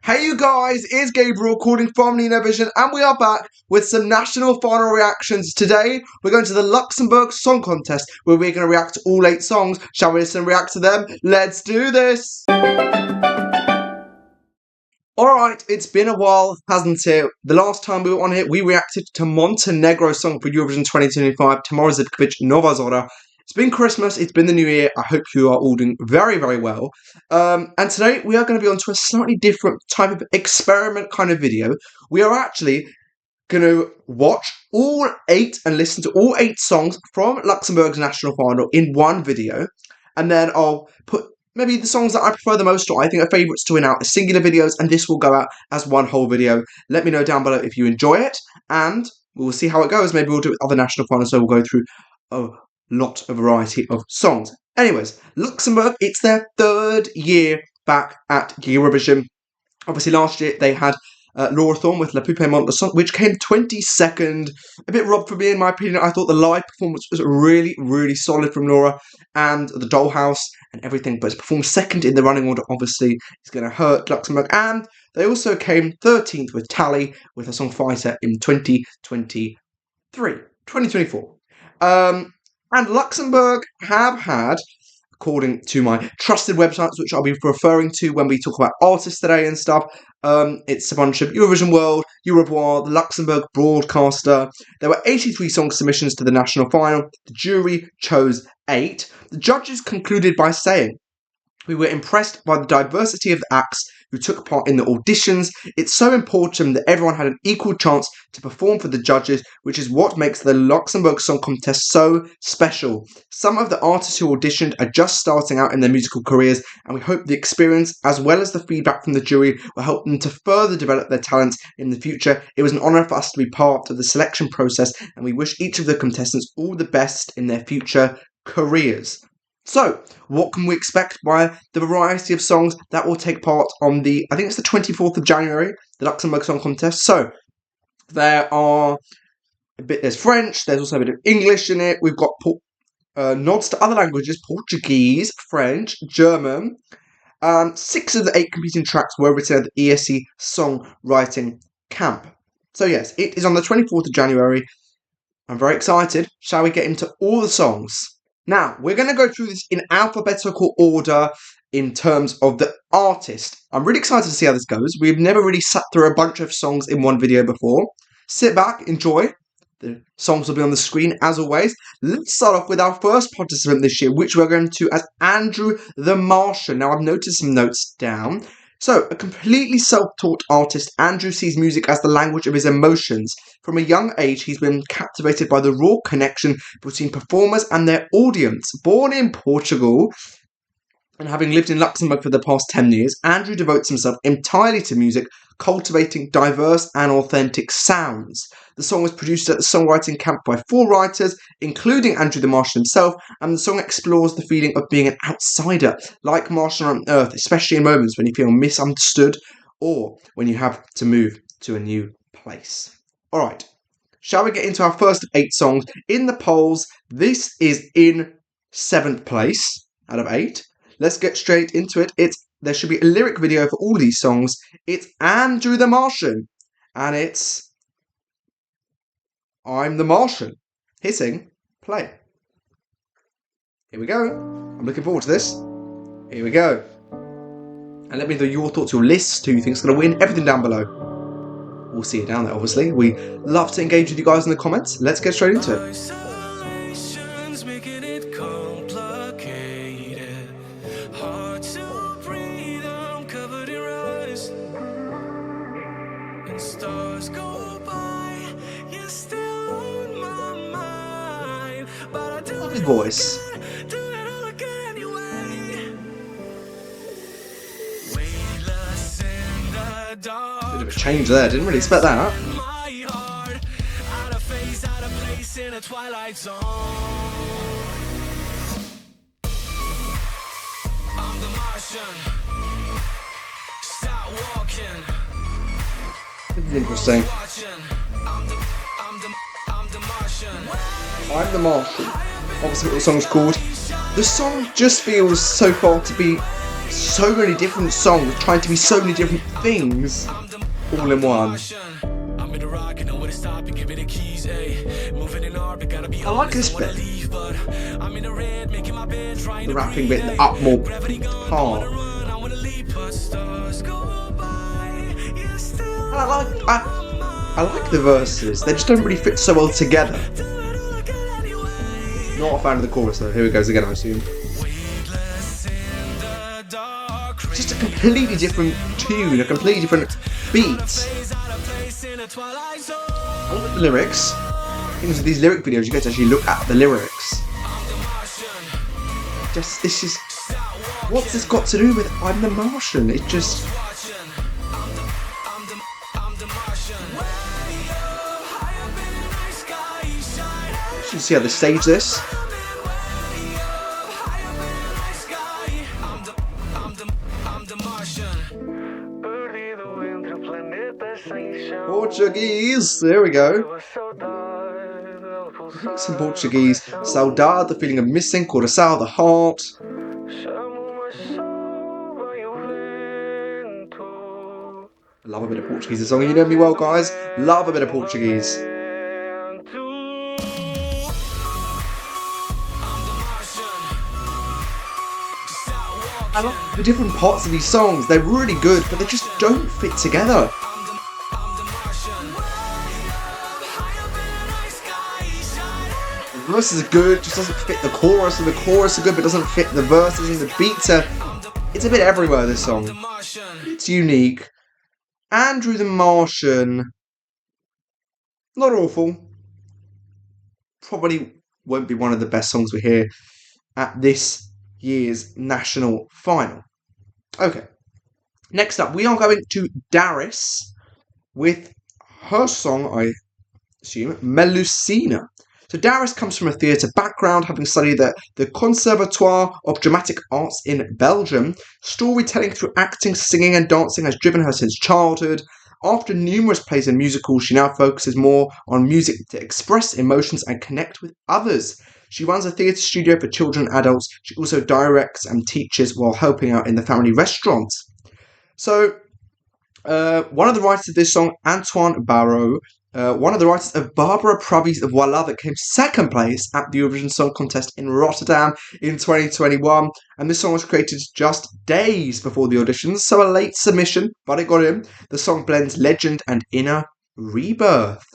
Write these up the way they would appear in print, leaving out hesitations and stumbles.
Hey you guys, it's Gabriel calling from Eurovision and we are back with some national final reactions. Today we're going to the Luxembourg Song Contest where we're going to react to all 8 songs. Shall we listen and react to them? Let's do this! Alright, it's been a while, hasn't it? The last time we were on here we reacted to Montenegro's song for Eurovision 2025, Tamara Zivkovic, Nova Zora. It's been Christmas, it's been the new year, I hope you are all doing very, very well. And today we are going to be on to a slightly different type of experiment kind of video. We are actually going to watch all 8 and listen to all 8 songs from Luxembourg's national final in one video. And then I'll put maybe the songs that I prefer the most or I think are favourites to win out as singular videos, and this will go out as one whole video. Let me know down below if you enjoy it, and we'll see how it goes. Maybe we'll do it with other national finals, so we'll go through lot of variety of songs. Anyways, Luxembourg, it's their 3rd year back at Eurovision. Obviously last year they had Laura Thorne with La Poupée Monte le Son, which came 22nd. A bit robbed for me in my opinion. I thought the live performance was really, really solid from Laura, and the Dollhouse and everything, but to perform 2nd in the running order obviously is going to hurt Luxembourg. And they also came 13th with Tally with her song Fighter in 2024. And Luxembourg have had, according to my trusted websites, which I'll be referring to when we talk about artists today and stuff, it's a bunch of Eurovision World, Eurovoix, the Luxembourg Broadcaster. There were 83 song submissions to the national final. The jury chose 8. The judges concluded by saying, "We were impressed by the diversity of the acts who took part in the auditions. It's so important that everyone had an equal chance to perform for the judges, which is what makes the Luxembourg Song Contest so special. Some of the artists who auditioned are just starting out in their musical careers, and we hope the experience, as well as the feedback from the jury, will help them to further develop their talents in the future. It was an honour for us to be part of the selection process, and we wish each of the contestants all the best in their future careers." So, what can we expect by the variety of songs that will take part on the, I think it's the 24th of January, the Luxembourg Song Contest? So, there's French, there's also a bit of English in it, we've got nods to other languages, Portuguese, French, German. 6 of the 8 competing tracks were written at the ESC Songwriting Camp. So yes, it is on the 24th of January. I'm very excited. Shall we get into all the songs? Now, we're going to go through this in alphabetical order in terms of the artist. I'm really excited to see how this goes. We've never really sat through a bunch of songs in one video before. Sit back, enjoy. The songs will be on the screen as always. Let's start off with our first participant this year, which we're going to as Andrew the Martian. Now, I've noticed some notes down. So, a completely self-taught artist, Andrew sees music as the language of his emotions. From a young age, he's been captivated by the raw connection between performers and their audience. Born in Portugal, and having lived in Luxembourg for the past 10 years, Andrew devotes himself entirely to music, cultivating diverse and authentic sounds. The song was produced at the songwriting camp by 4 writers, including Andrew the Martian himself, and the song explores the feeling of being an outsider, like Martian on Earth, especially in moments when you feel misunderstood or when you have to move to a new place. Alright, shall we get into our first of 8 songs? In the polls, this is in 7th place out of 8. Let's get straight into it. There should be a lyric video for all these songs. It's Andrew the Martian, and it's I'm the Martian. Hitting play. Here we go. I'm looking forward to this. Here we go. And let me know your thoughts, your list, who you think is going to win, everything down below. We'll see it down there, obviously. We love to engage with you guys in the comments. Let's get straight into it. Stars go by, you're still on my mind, but I do Lovely voice. Do it all again anyway. Weightless in the dark. Bit of a change there, didn't really expect that. My heart, out of phase, out of place in a twilight zone. I'm the Martian. Stop walking. This is interesting. I'm the Martian. Obviously what the song's called. The song just feels so far to be so many different songs trying to be so many different things all in one. I like this bit. The rapping bit, the up more part. I like the verses. They just don't really fit so well together. Not a fan of the chorus though. Here it goes again, I assume. Just a completely different tune, a completely different beat. I like the lyrics. Things with these lyric videos, you get to actually look at the lyrics. This is... What's this got to do with I'm the Martian? It's just... You can see how they stage this. Portuguese, there we go. Some Portuguese. Saudade, the feeling of missing. Coração, the heart. I love a bit of Portuguese. The song, you know me well, guys. Love a bit of Portuguese. I like the different parts of these songs. They're really good, but they just don't fit together. The verses are good, just doesn't fit the chorus, and the chorus are good, but doesn't fit the verses, and the beats are... It's a bit everywhere, this song. It's unique. Andrew the Martian. Not awful. Probably won't be one of the best songs we hear at this year's national final. Okay. Next up, we are going to Daryss with her song, I assume, Melusina. So Daryss comes from a theatre background, having studied at the Conservatoire of Dramatic Arts in Belgium. Storytelling through acting, singing and dancing has driven her since childhood. After numerous plays and musicals, she now focuses more on music to express emotions and connect with others. She runs a theatre studio for children and adults. She also directs and teaches while helping out in the family restaurant. So, one of the writers of this song, Antoine Barraud, one of the writers of Barbara Pravi's Voila that came second place at the Eurovision Song Contest in Rotterdam in 2021. And this song was created just days before the auditions, so a late submission, but it got in. The song blends legend and inner rebirth.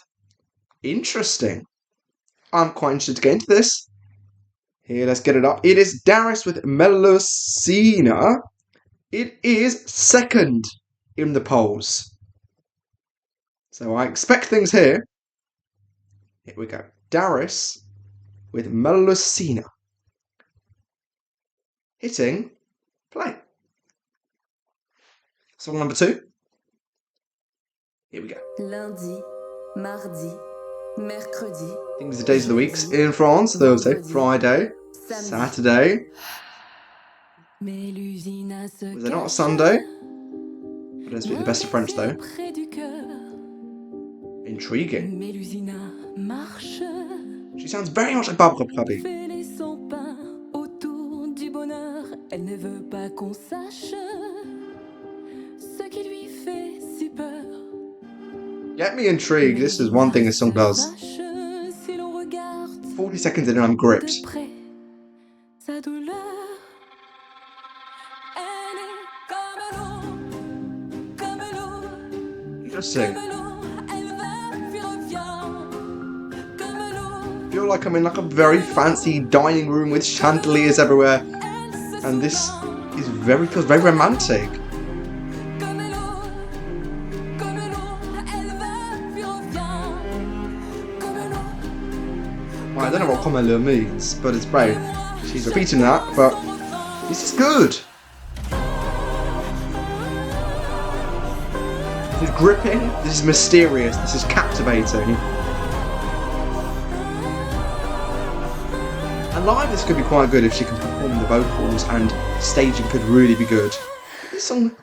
Interesting. I'm quite interested to get into this. Here, let's get it up. It is Daryss with Melusina. It is second in the polls. So I expect things here. Here we go. Daryss with Melusina. Hitting play. Song number 2. Here we go. Lundi, mardi, mercredi. Things the days of the weeks in France. Thursday, Friday, Saturday. Was there not a Sunday? I don't speak the best of French though. Intriguing. She sounds very much like Barbara Pravi. Get me intrigued. This is one thing this song does. 40 seconds in and I'm gripped. Interesting. I feel like I'm in like a very fancy dining room with chandeliers everywhere, and this is feels very romantic. Well, I don't know what Comelo means, but it's great. She's repeating that, but this is good. This is gripping, this is mysterious, this is captivating. And live this could be quite good if she can perform the vocals, and staging could really be good. This song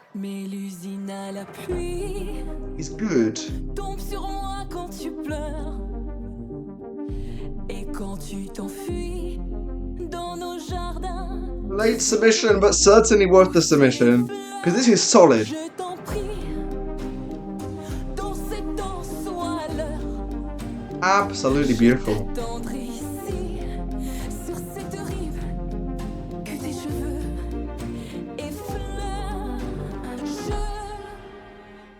is good. Late submission, but certainly worth the submission. Because this is solid. Je t'en prie, dans ces temps sois l'heure. Absolutely beautiful. Tendre ici, sur cette rive, que tes cheveux effleurent.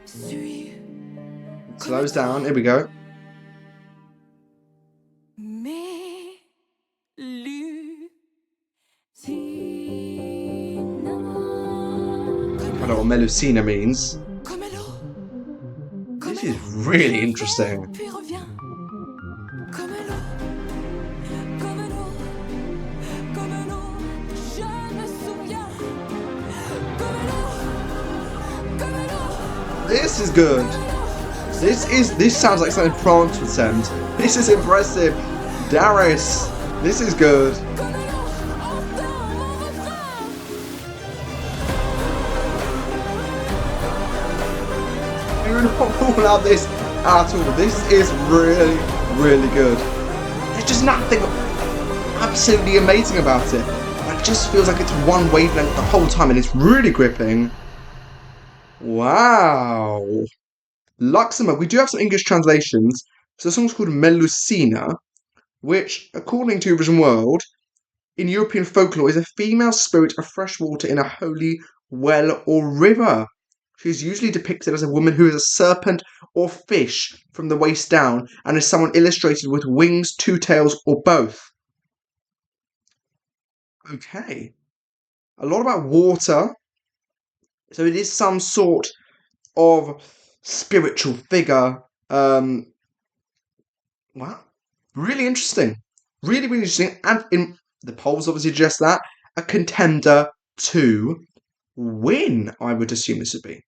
Je suis Slows down, here we go. I don't know what Melusina means. This is really interesting. This is good. This sounds like something France would send. This is impressive. Daryss, this is good. Do not rule out this at all. This is really, really good. There's just nothing absolutely amazing about it. It just feels like it's one wavelength the whole time and it's really gripping. Wow. Luxembourg, we do have some English translations. So the song's called Melusina, which, according to Eurovision World, in European folklore is a female spirit of fresh water in a holy well or river. She is usually depicted as a woman who is a serpent or fish from the waist down and is someone illustrated with wings, two tails, or both. Okay. A lot about water. So it is some sort of spiritual figure. Wow. Really interesting. Really, really interesting. And in the polls obviously suggest that. A contender to win, I would assume this would be.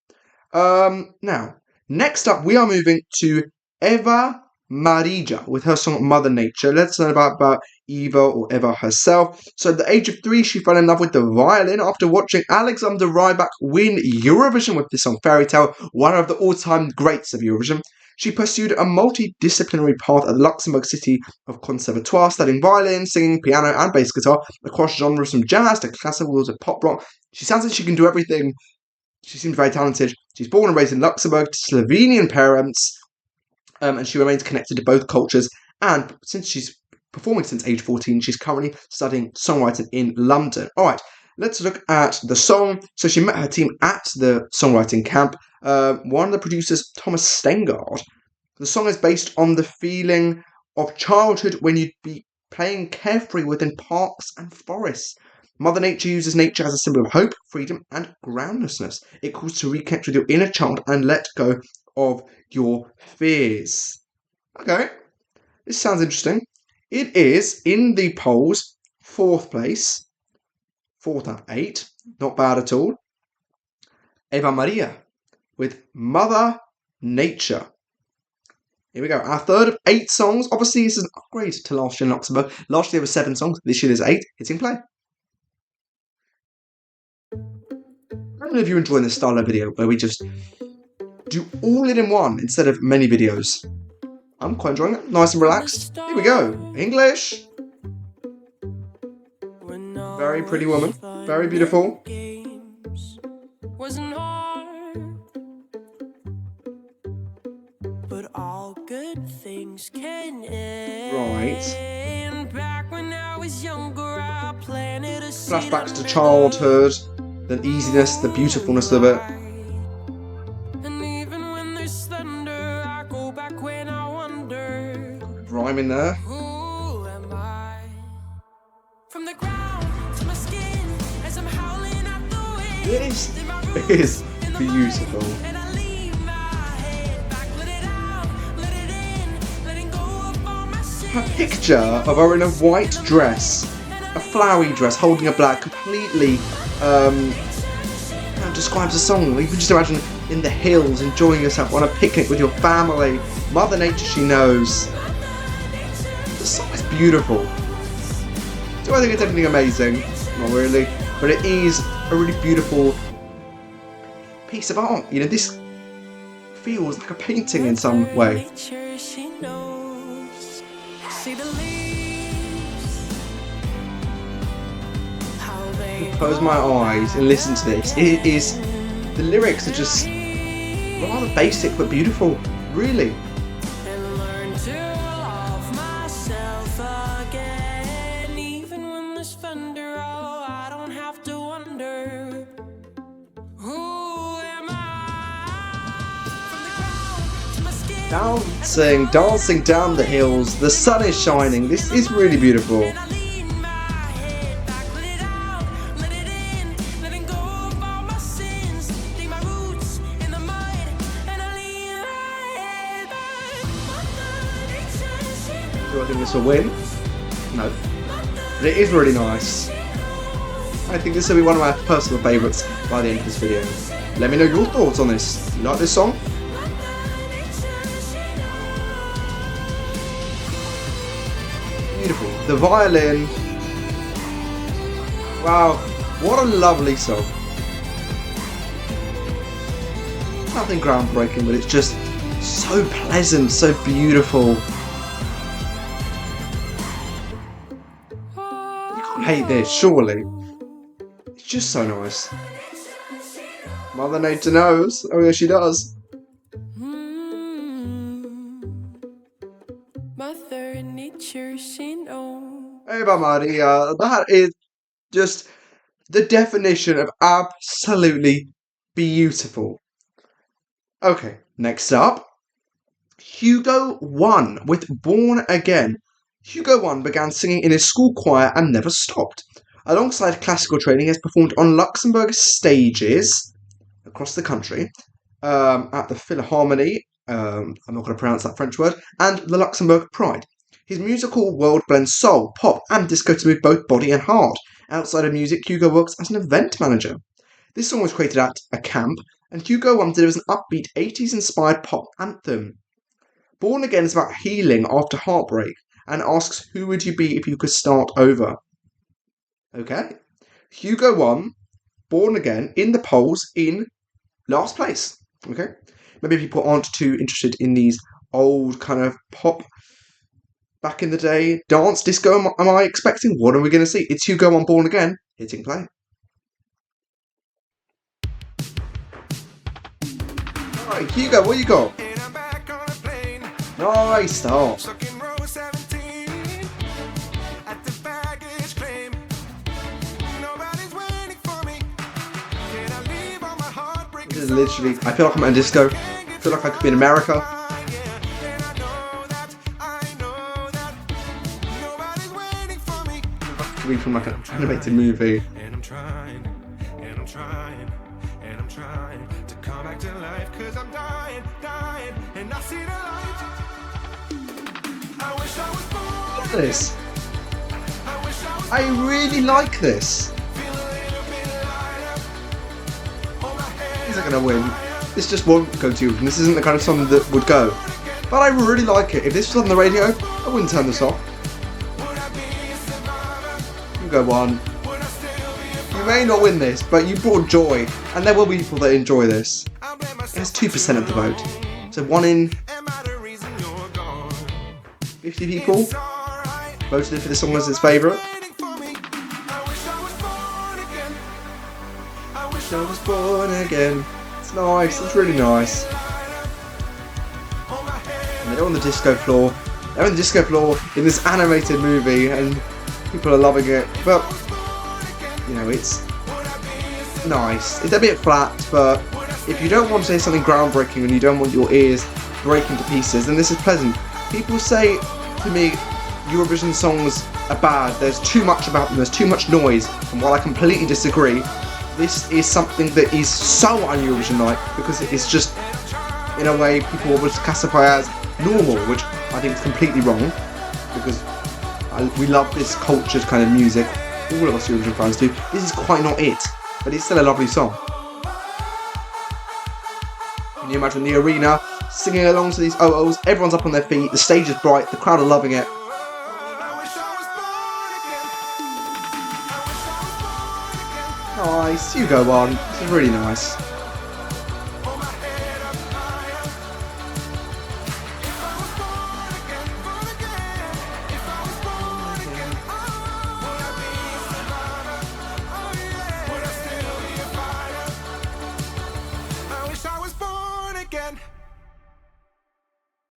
Now, next up, we are moving to Eva Marija with her song Mother Nature. Let's learn about Eva or Eva herself. So at the age of 3, she fell in love with the violin after watching Alexander Rybak win Eurovision with the song Fairy Tale, one of the all-time greats of Eurovision. She pursued a multidisciplinary path at the Luxembourg City of Conservatoire, studying violin, singing, piano, and bass guitar across genres from jazz to classical to pop rock. She sounds like she can do everything. She seems very talented. She's born and raised in Luxembourg to Slovenian parents, and she remains connected to both cultures. And since she's performing since age 14, she's currently studying songwriting in London. All right, let's look at the song. So she met her team at the songwriting camp. One of the producers, Thomas Stengard. The song is based on the feeling of childhood when you'd be playing carefree within parks and forests. Mother Nature uses nature as a symbol of hope, freedom, and groundlessness. It calls to reconnect with your inner child and let go of your fears. Okay, this sounds interesting. It is, in the polls, 4th place. 4th out of 8. Not bad at all. Eva Marija with Mother Nature. Here we go. Our third of 8 songs. Obviously, this is an upgrade to last year in Luxembourg. Last year there were 7 songs. This year there's 8. Hitting play. I don't know if you're enjoying this style of video where we just do all it in one instead of many videos. I'm quite enjoying it. Nice and relaxed. Here we go. English. Very pretty woman. Very beautiful. Wasn't hard, but all good things can end. Right. Back when I was younger, I planted a Flashbacks to childhood. The easiness, the beautifulness of it. And even when there's thunder, I go back when I wonder, Rhyming there. who am I? From the ground to my skin, as I'm howling at the wind. This is beautiful. And I leave my head back, let it out, let it in, letting go of all my sins. Her picture of her in a white dress, a flowery dress, holding a black, completely describes the song. You can just imagine in the hills, enjoying yourself on a picnic with your family. Mother Nature she knows. The song is beautiful. Do I think it's anything amazing? Not really. But it is a really beautiful piece of art. You know, this feels like a painting in some way. She knows. See the leaves, how they close my eyes and listen to this. It is, the lyrics are just rather basic but beautiful, really. And learn to love myself again. Even when there's thunder, oh, I don't have to wonder. Who am I? From the ground to my skin. Dancing down the hills, the sun is shining. This is really beautiful. And I lean my head back, let it out, let it in, letting go of all my sins. Dig my roots in the mud, and I lean my head back. Do I think this will win? No. But it is really nice. I think this will be one of my personal favourites by the end of this video. Let me know your thoughts on this. Do you like this song? Beautiful. The violin. Wow, what a lovely song. Nothing groundbreaking, but it's just so pleasant, so beautiful. You can't hate this, surely. It's just so nice. Mother Nature knows. Oh yeah, she does. Mother Nature, she knows. Hey, Marija, that is just the definition of absolutely beautiful. Okay, next up, Hugo 1 with Born Again. Hugo 1 began singing in his school choir and never stopped. Alongside classical training, he has performed on Luxembourg stages across the country, at the Philharmonie, I'm not going to pronounce that French word, and the Luxembourg Pride. His musical world blends soul, pop, and disco to move both body and heart. Outside of music, Hugo works as an event manager. This song was created at a camp, and Hugo 1 delivers an upbeat 80s-inspired pop anthem. Born Again is about healing after heartbreak, and asks who would you be if you could start over. Okay. Hugo 1, Born Again, in the polls in last place. Okay. Maybe people aren't too interested in these old kind of pop, back in the day, dance, disco, am I expecting? What are we going to see? It's Hugo 1, Born Again, hitting play. Alright, Hugo, what you got? Nice start. This is literally, I feel like I'm at a disco. I feel like I could be in America. Read from like an animated movie. And I'm trying to come back to life, 'cause I'm dying, and I see the light. I wish I was born. Look at this. I wish I was I really like this. feel a little bit lighter. Hold my head. Is it gonna win? This just won't go to, and this isn't the kind of song that would go. But I really like it. If this was on the radio, I wouldn't turn this off. Go on. You may not win this, but you brought joy, and there will be people that enjoy this. It has 2% of the vote, so 1 in 50 people voted for this song as his favourite. I wish I was born again. It's nice, it's really nice. And they're on the disco floor. They're on the disco floor in this animated movie, and people are loving it, but you know, it's nice. It's a bit flat, but if you don't want to hear something groundbreaking and you don't want your ears breaking to pieces, then this is pleasant. People say to me, Eurovision songs are bad, there's too much about them, there's too much noise, and while I completely disagree, this is something that is so un-Eurovision-like, because it is just, in a way, people would classify as normal, which I think is completely wrong, because we love this cultured kind of music. All of us Eurovision fans do. This is quite not it, but it's still a lovely song. Can you imagine the arena singing along to these oh-ohs? Everyone's up on their feet, the stage is bright, the crowd are loving it. Nice, you go on. This is really nice.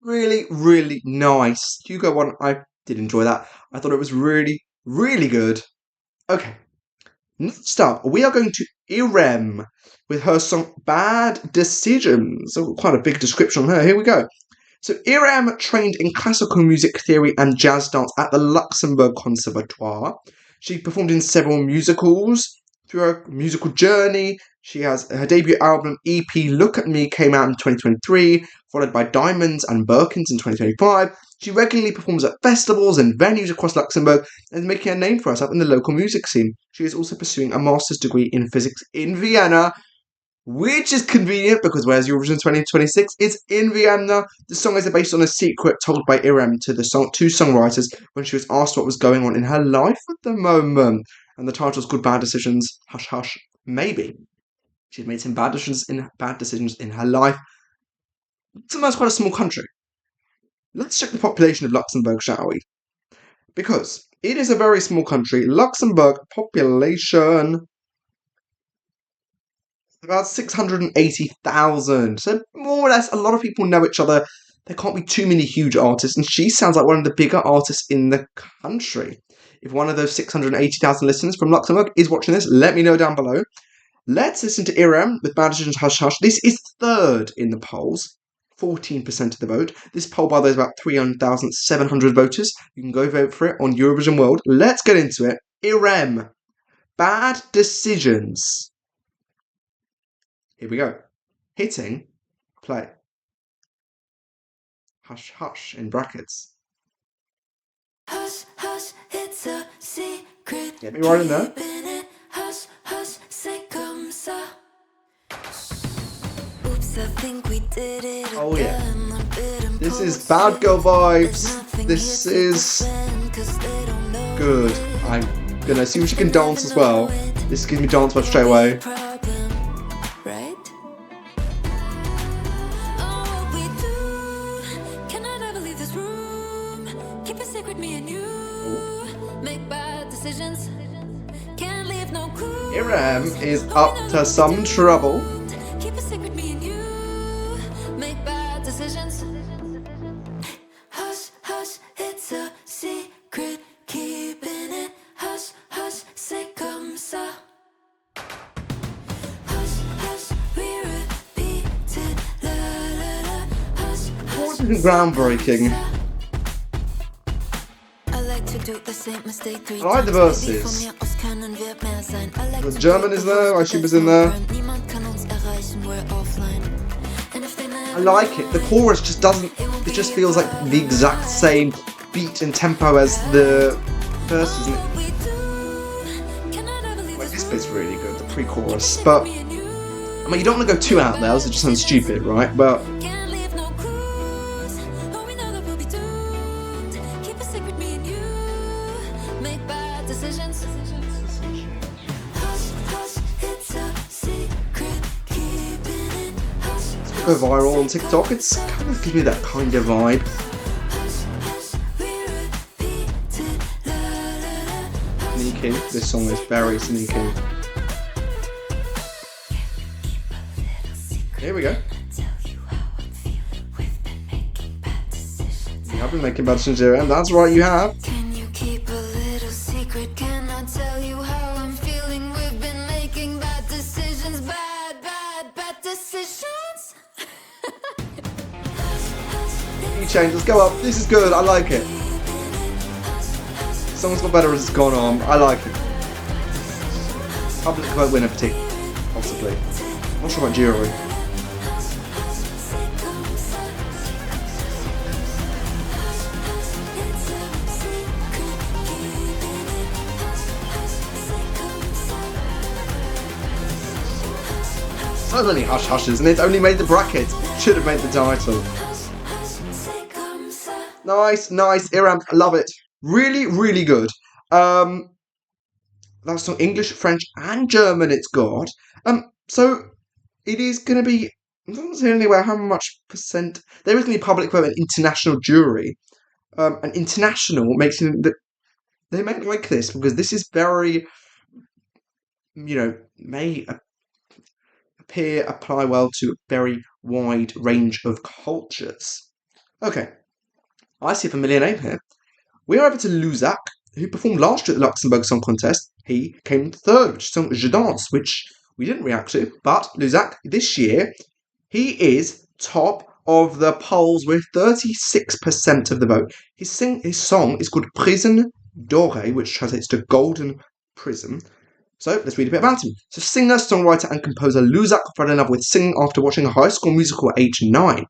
Really, really nice. Hugo one, I did enjoy that. I thought it was really, really good. Okay. Next up, we are going to Irem with her song Bad Decisions. Oh, quite a big description on her. Here we go. So Irem trained in classical music theory and jazz dance at the Luxembourg Conservatoire. She performed in several musicals. Through her musical journey, she has her debut album EP Look at Me came out in 2023, followed by Diamonds and Birkins in 2025. She regularly performs at festivals and venues across Luxembourg and is making a name for herself in the local music scene. She is also pursuing a master's degree in physics in Vienna, which is convenient because whereas Eurovision 2026 is in Vienna. The song is based on a secret told by Irem to the two songwriters when she was asked what was going on in her life at the moment. And the title is called Bad Decisions, Hush Hush, Maybe. She's made some bad decisions in her life. Sometimes quite a small country. Let's check the population of Luxembourg, shall we? Because it is a very small country. Luxembourg population about 680,000. So more or less, a lot of people know each other. There can't be too many huge artists, and she sounds like one of the bigger artists in the country. If one of those 680,000 listeners from Luxembourg is watching this, let me know down below. Let's listen to Irem with Bad Decisions Hush Hush. This is third in the polls. 14% of the vote. This poll, by the way, is about 300,700 voters. You can go vote for it on Eurovision World. Let's get into it. Irem, Bad Decisions. Here we go. Hitting play. Hush, hush in brackets. Hush, hush, it's a secret. Get me right in there. Hush, hush, c'est comme ça. Oops, I think we did it. Oh yeah. This is bad girl vibes. This is good. I'm gonna see if she can dance as well. This gives me dance vibes straight away. Irem is up to some trouble. Keep a secret, me and you make bad decisions. Hush, hush, it's a secret. Keeping it hush, hush, c'est comme ça. Hush, hush, we repeat it. La la la. Hush, hush. Groundbreaking. I like the verses. The German is there, Aishiba's in there. I like it. The chorus just doesn't, it just feels like the exact same beat and tempo as the verse, isn't it? Like, this bit's really good, the pre-chorus. But, I mean, you don't want to go too out there, else it just sounds stupid, right? But go viral on TikTok. It's kind of gives me that kind of vibe. Sneaky. This song is very sneaky. Here we go. You have been making bad decisions here, and that's right, you have. Can you keep a little secret? Can I tell you how I'm feeling? We've been making bad decisions, bad decisions. Change, let's go up. This is good, I like it. Song's got better as it's gone on. I like it. Public vote winner, possibly. I'm not sure about jury. So many hush hushes, and it only made the bracket. Should have made the title. Nice, Irem, I love it. Really, really good. That's song English, French, and German it's got. So it is going to be, I don't say anywhere how much percent. There is going to be public vote and international jury. And international makes it that they might like this because this is very, may apply well to a very wide range of cultures. Okay, I see a familiar name here. We are over to Luzac, who performed last year at the Luxembourg Song Contest. He came third, which is song Je Danse, which we didn't react to. But Luzac, this year, he is top of the polls with 36% of the vote. His song is called Prison Dorée, which translates to Golden Prison. So let's read a bit about him. So singer, songwriter, and composer Luzac fell in love with singing after watching High School Musical at age 9.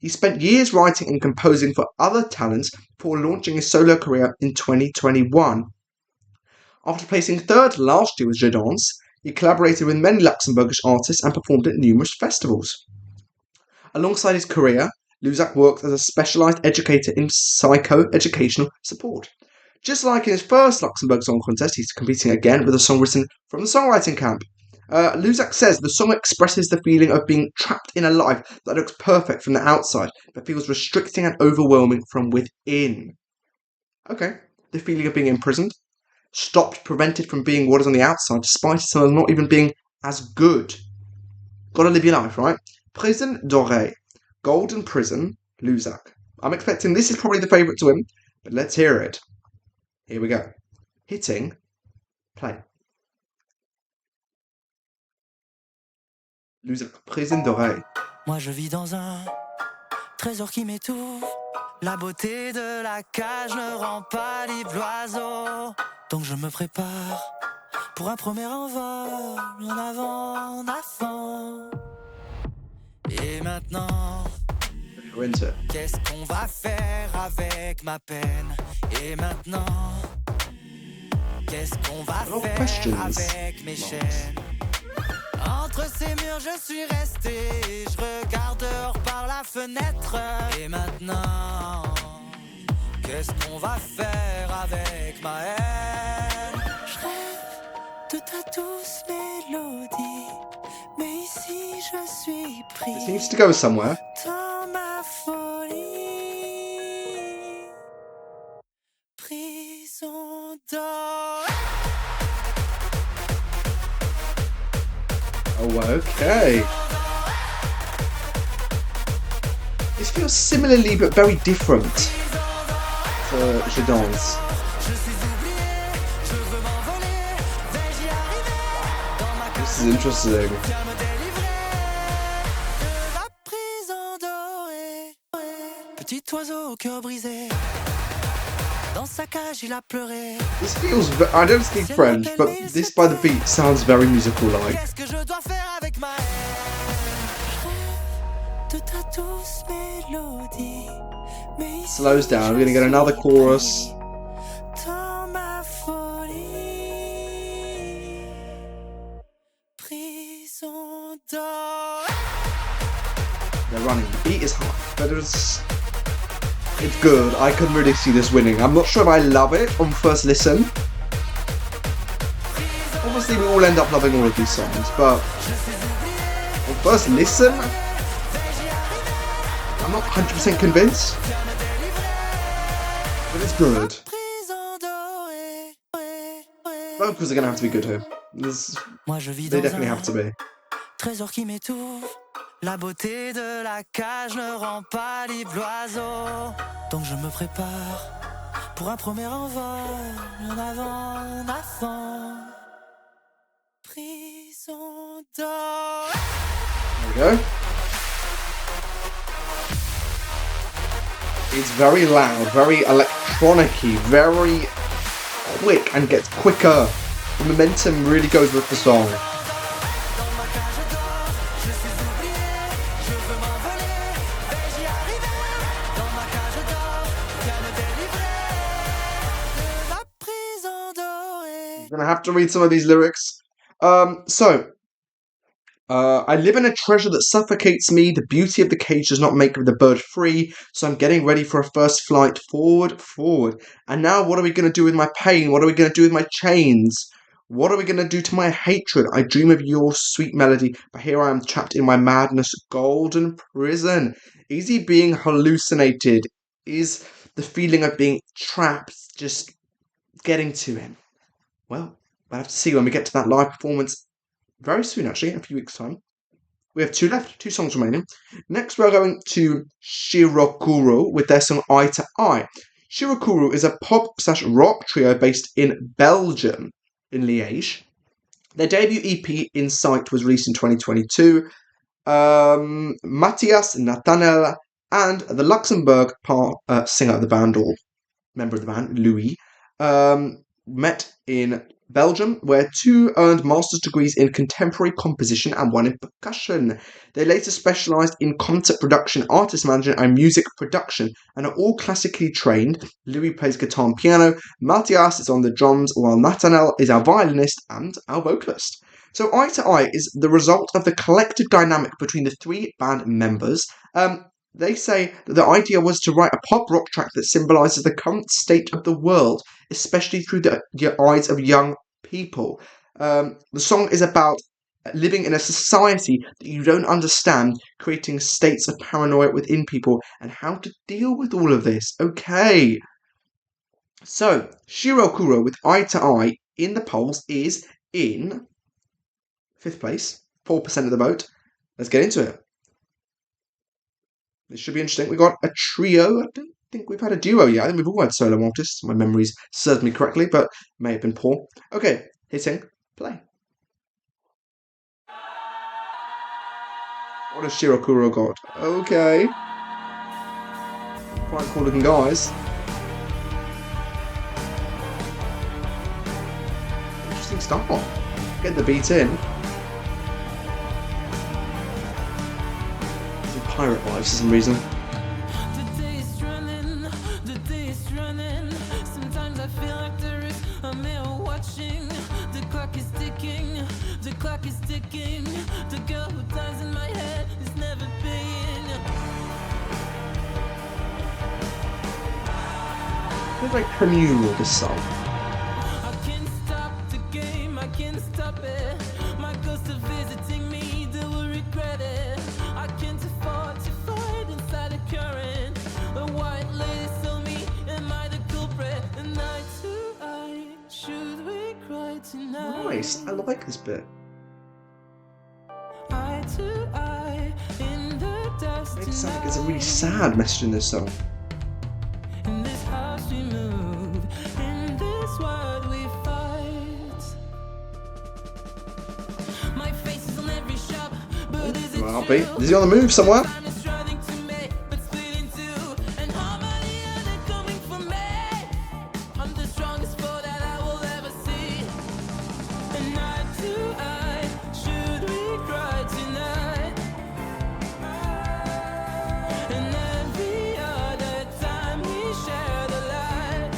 He spent years writing and composing for other talents before launching his solo career in 2021. After placing third last year with Je Danse, he collaborated with many Luxembourgish artists and performed at numerous festivals. Alongside his career, Luzac works as a specialised educator in psycho-educational support. Just like in his first Luxembourg Song Contest, he's competing again with a song written from the songwriting camp. Luzac says the song expresses the feeling of being trapped in a life that looks perfect from the outside, but feels restricting and overwhelming from within. Okay, the feeling of being imprisoned, stopped, prevented from being what is on the outside, despite someone not even being as good. Gotta live your life, right? Prison Dorée, Golden Prison, Luzac. I'm expecting this is probably the favourite to win, but let's hear it. Here we go. Hitting play. Luzac, Prison Dorée. Moi je vis dans un trésor qui m'étouffe. La beauté de la cage ne rend pas libre l'oiseau. Donc je me prépare pour un premier envol. En avant, en avant. Et maintenant, qu'est-ce qu'on va faire avec ma peine? Et maintenant, qu'est-ce qu'on va faire avec mes chaînes? Entre ces murs je suis resté, je regarde dehors par la fenêtre. Et maintenant, qu'est-ce qu'on va faire avec ma haine? Je rêve de ta douce mélodie, mais ici je suis pris. It seems to go somewhere. Dans ma folie, prison d'or. Oh, okay. This feels similarly but very different to Je Danse. This is interesting. Petit oiseau au cœur brisé. Dans sa cage il a pleuré. This feels, I don't speak French, but this by the beat sounds very musical-like. Qu'est-ce que je dois faire avec ma de ta douce mélodie. Slows down, we're gonna get another chorus. Dans ma folie. Prison d'or. They're running. The beat is hard, but it's good. I can really see this winning. I'm not sure if I love it on first listen. Obviously, we all end up loving all of these songs, but on first listen, I'm not 100% convinced. But it's good. Vocals are going to have to be good here. They definitely have to be. Trésor qui m'étouffe. La beauté de la cage ne rend pas libre l'oiseau. Donc je me prépare pour un premier envol. En avant, en avant. Prison d'or. There we go. It's very loud, very electronic-y, very quick and gets quicker. The momentum really goes with the song. I'm gonna have to read some of these lyrics. I live in a treasure that suffocates me. The beauty of the cage does not make the bird free. So I'm getting ready for a first flight. Forward, forward. And now what are we going to do with my pain? What are we going to do with my chains? What are we going to do to my hatred? I dream of your sweet melody, but here I am trapped in my madness. Golden prison. Is he being hallucinated? Is the feeling of being trapped just getting to him? Well, we'll have to see when we get to that live performance very soon, actually, in a few weeks' time. We have two left, 2 songs remaining. Next, we're going to ShiroKuro with their song Eye to Eye. ShiroKuro is a pop/rock trio based in Belgium, in Liège. Their debut EP, Insight, was released in 2022. Matthias, Nathanael, and the Luxembourg singer of the band, or member of the band, Louis, met in Belgium, where 2 earned master's degrees in contemporary composition and 1 in percussion. They later specialised in concert production, artist management, and music production, and are all classically trained. Louis plays guitar and piano, Matthias is on the drums, while Nathanael is our violinist and our vocalist. So Eye to Eye is the result of the collective dynamic between the 3 band members. They say that the idea was to write a pop rock track that symbolises the current state of the world, especially through the eyes of young people. The song is about living in a society that you don't understand, creating states of paranoia within people, and how to deal with all of this. Okay. So, ShiroKuro with Eye to Eye in the polls is in 5th place, 4% of the vote. Let's get into it. This should be interesting. We got a trio. I don't think we've had a duo yet. I think we've all had solo artists. My memories serves me correctly, but may have been poor. Okay, hitting play. What has ShiroKuro got? Okay. Quite cool looking guys. Interesting start. Get the beat in. Pirate vibes for some reason. The day is running. Sometimes I feel like there is a mirror watching. The clock is ticking. The girl who dies in my head is never paying. Feels like communal, this song. I can't stop the game, I can't stop it. My ghost is visiting me, they will regret it. I can't afford to fight inside the current. A white lady told me, am I the culprit? And eye to eye, should we cry tonight? Nice, I like this bit. Eye to eye, in the dust Makes it sound like it's a really sad message in this song. in this house we move, in this world we fight. My face is on every shop, but is it Well, is he on the move somewhere? time is running to me, but split in two, and how many are they coming for me? I'm the strongest foe that I will ever see. And eye to eye, should we cry tonight? And every other time we share the light.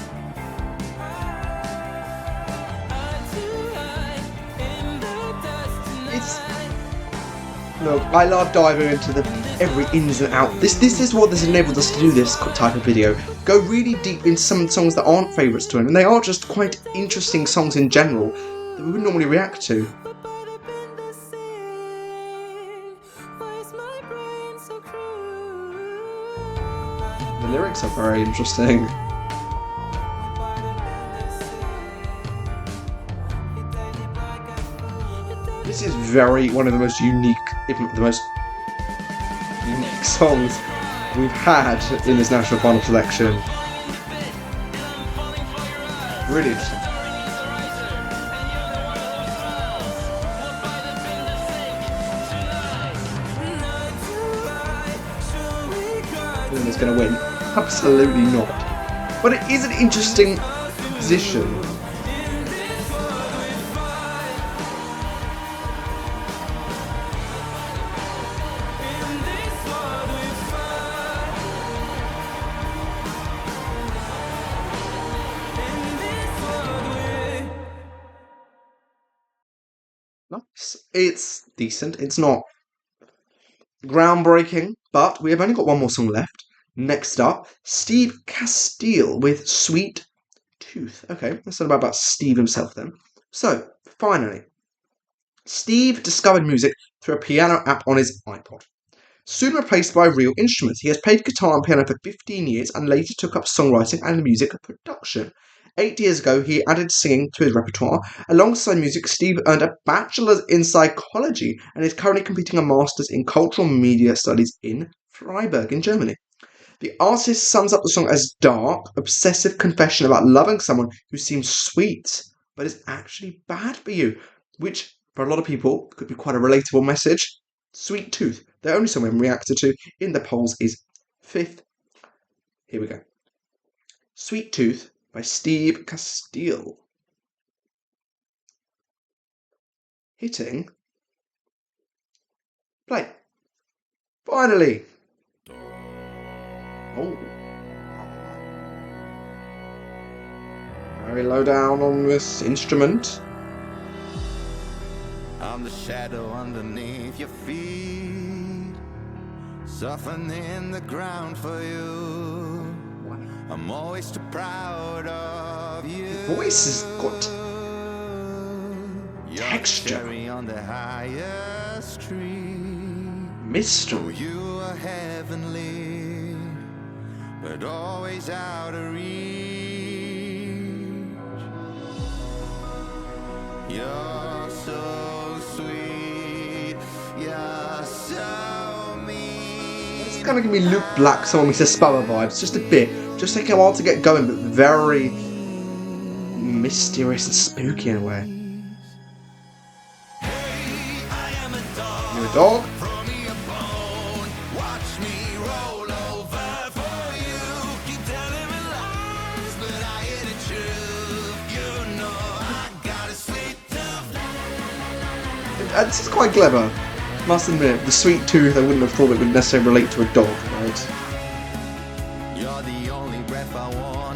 Eye to eye, in the dust tonight. Look, I love diving into every ins and out. This is what has enabled us to do this type of video. Go really deep into some songs that aren't favourites to him, and they are just quite interesting songs in general that we wouldn't normally react to. The lyrics are very interesting. This is one of the most unique, if not the most unique songs we've had in this national final selection. Really interesting. Who is going to win? Absolutely not. But it is an interesting position. Nice. It's decent. It's not groundbreaking, but we have only got one more song left. Next up, Steve Castile with Sweet Tooth. Okay, let's talk about Steve himself then. So, finally, Steve discovered music through a piano app on his iPod. Soon replaced by real instruments, he has played guitar and piano for 15 years and later took up songwriting and music production. 8 years ago, he added singing to his repertoire. Alongside music, Steve earned a bachelor's in psychology and is currently completing a master's in cultural media studies in Freiburg in Germany. The artist sums up the song as dark, obsessive confession about loving someone who seems sweet, but is actually bad for you, which, for a lot of people, could be quite a relatable message. Sweet Tooth, the only song I'm reacted to in the polls, is 5th. Here we go. Sweet Tooth by Steve Castile. Hitting play. Finally. Oh. Very low down on this instrument. I'm the shadow underneath your feet, softening the ground for you. I'm always too proud of you. The voice has got texture. Cherry on the highest tree. Mystery. You are heavenly, but always out of reach. You're so sweet, you're so mean. It's kind of giving me Luke Black, some of Mr. Spammer vibes, just a bit. Just taking a while to get going, but very mysterious and spooky in a way. You're a dog? This is quite clever. Must admit, the sweet tooth, I wouldn't have thought it would necessarily relate to a dog, right?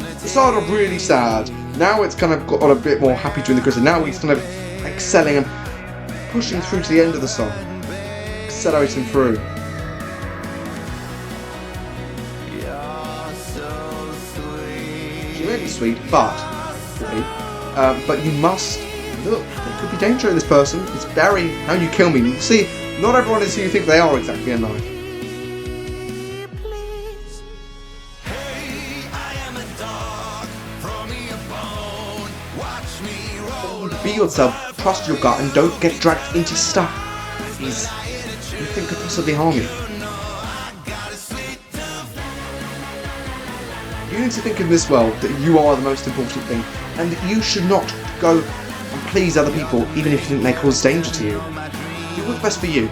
It started off really sad. Now it's kind of got on a bit more happy during the chorus. Now he's kind of excelling and pushing through to the end of the song. Accelerating through. She may be sweet, but you must look. There could be danger in this person. It's Barry. How you kill me? You see, not everyone is who you think they are exactly in life. Be yourself, trust your gut, and don't get dragged into stuff that is you think could possibly harm you. You need to think in this world that you are the most important thing, and that you should not go and please other people even if you think they cause danger to you. Do what's best for you.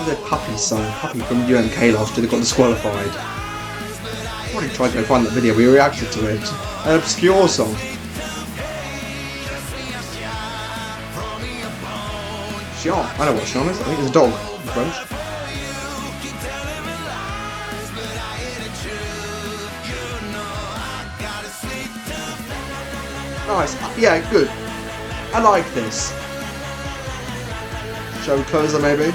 The Puppy song, Puppy from UMK last year, they got disqualified. I already tried to find that video, we reacted to it. An obscure song. Xian, I know what Xian is, I think it's a dog in French. Nice, yeah, good. I like this. Show closer maybe.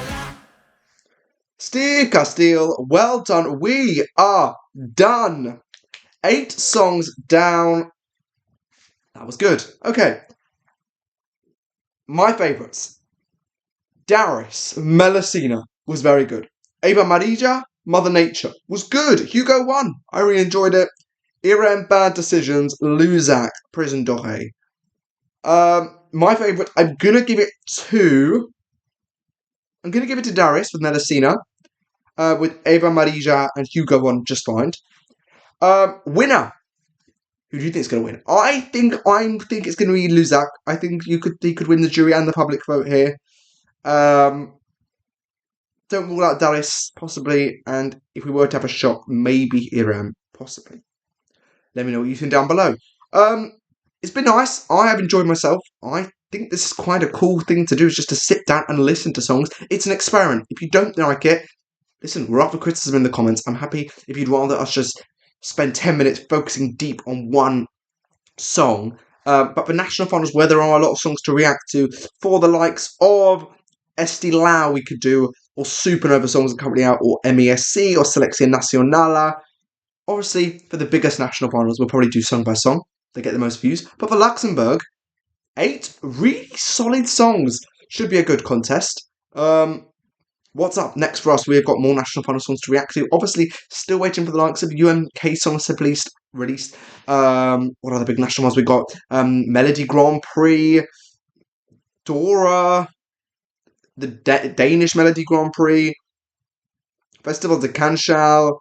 Steve Castile, well done. We are done. 8 songs down. That was good. Okay. My favourites. Daryss, Melusina was very good. Ava Marija, Mother Nature was good. Hugo won. I really enjoyed it. Irem, Bad Decisions. Luzac, Prison Dorée. My favourite, I'm going to give it to Daryss with Melusina. With Ava Marija and Hugo won just fine. Winner. Who do you think is going to win? I think it's going to be Luzac. I think he could win the jury and the public vote here. Don't rule out Daryss, possibly. And if we were to have a shot, maybe Irem, possibly. Let me know what you think down below. It's been nice. I have enjoyed myself. I think this is quite a cool thing to do, is just to sit down and listen to songs. It's an experiment. If you don't like it, listen, we're up for criticism in the comments. I'm happy if you'd rather us just spend 10 minutes focusing deep on one song. But for national finals, where there are a lot of songs to react to, for the likes of Esti Lau we could do, or Supernova songs that are currently out, or MESC, or Selección Nacional, Obviously, for the biggest national finals, we'll probably do song by song. They get the most views. But for Luxembourg, 8 really solid songs. Should be a good contest. What's up next for us? We've got more national final songs to react to. Obviously, still waiting for the likes of UMK songs to be released. What other big national ones we got? Melody Grand Prix, Dorée, the Danish Melody Grand Prix, Festival de Canchal,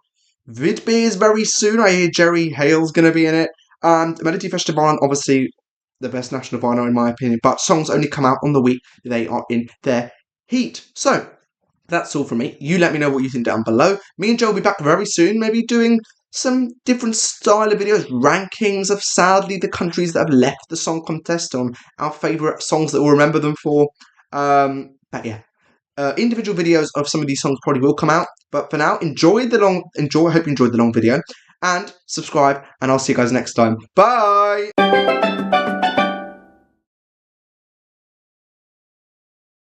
Vidbe is very soon. I hear Jerry Hale's going to be in it. And Melody Festival, obviously the best national final in my opinion. But songs only come out on the week they are in their heat. So, that's all from me. You let me know what you think down below. Me and Joe will be back very soon, maybe doing some different style of videos, rankings of, sadly, the countries that have left the song contest on our favourite songs that we'll remember them for. But yeah, individual videos of some of these songs probably will come out. But for now, I hope you enjoyed the long video, and subscribe, and I'll see you guys next time. Bye!